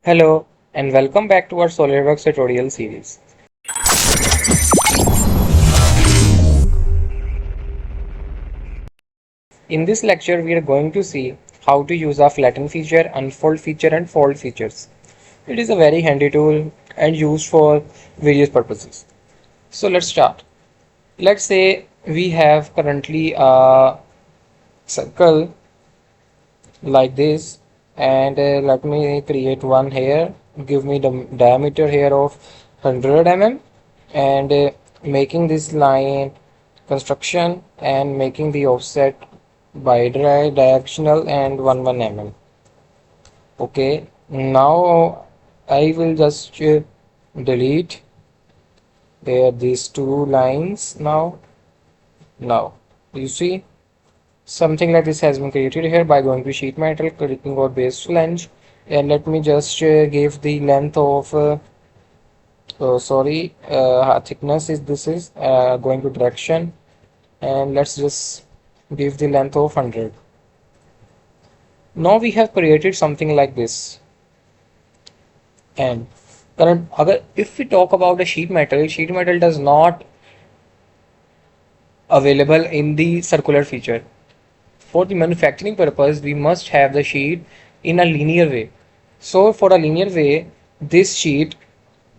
Hello and welcome back to our SOLIDWORKS tutorial series. In this lecture, we are going to see how to use a flatten feature, unfold feature and fold features. It is a very handy tool and used for various purposes. So let's start. Let's say we have currently a circle like this and let me create one here. Give me the diameter here of 100 mm and making this line construction and making the offset bidirectional and 1 mm. Okay, now I will just delete these two lines. Now you see something like this has been created here by going to sheet metal, clicking on base flange, and let me just give the length of thickness is going to direction, and let's just give the length of 100. Now we have created something like this. And if we talk about the sheet metal does not available in the circular feature. For the manufacturing purpose, we must have the sheet in a linear way. So for a linear way, this sheet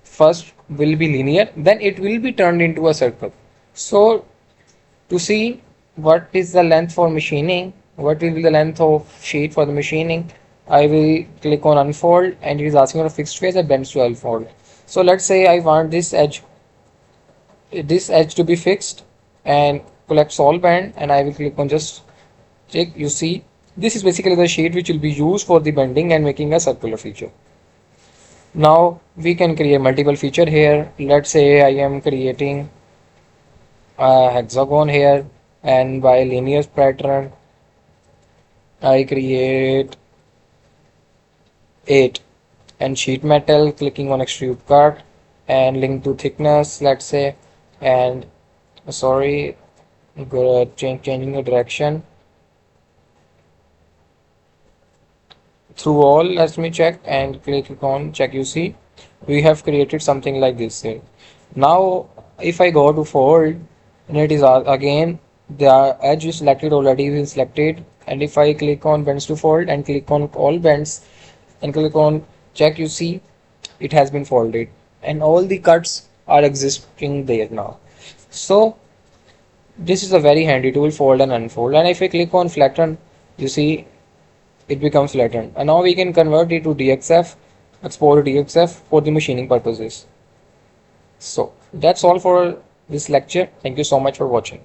first will be linear, then it will be turned into a circle. So to see what is the length for machining, what will be the length of sheet for the machining, I will click on unfold and it is asking for a fixed face and bends to unfold. So let's say I want this edge to be fixed and collect all bend, and I will click on just check. You see, this is basically the sheet which will be used for the bending and making a circular feature. Now we can create multiple feature here. Let's say I am creating a hexagon here, and by linear pattern I create 8 and sheet metal, clicking on extrude cut and link to thickness, let's say, and changing the direction through all. Let me check and click on check. You see, we have created something like this here. Now if I go to fold, and it is again the edge is selected already been selected, and if I click on bends to fold and click on all bends and click on check, you see it has been folded and all the cuts are existing there now. So this is a very handy tool, fold and unfold. And if I click on flatten, you see it becomes flattened, and now we can convert it to DXF, export DXF for the machining purposes. So that's all for this lecture. Thank you so much for watching.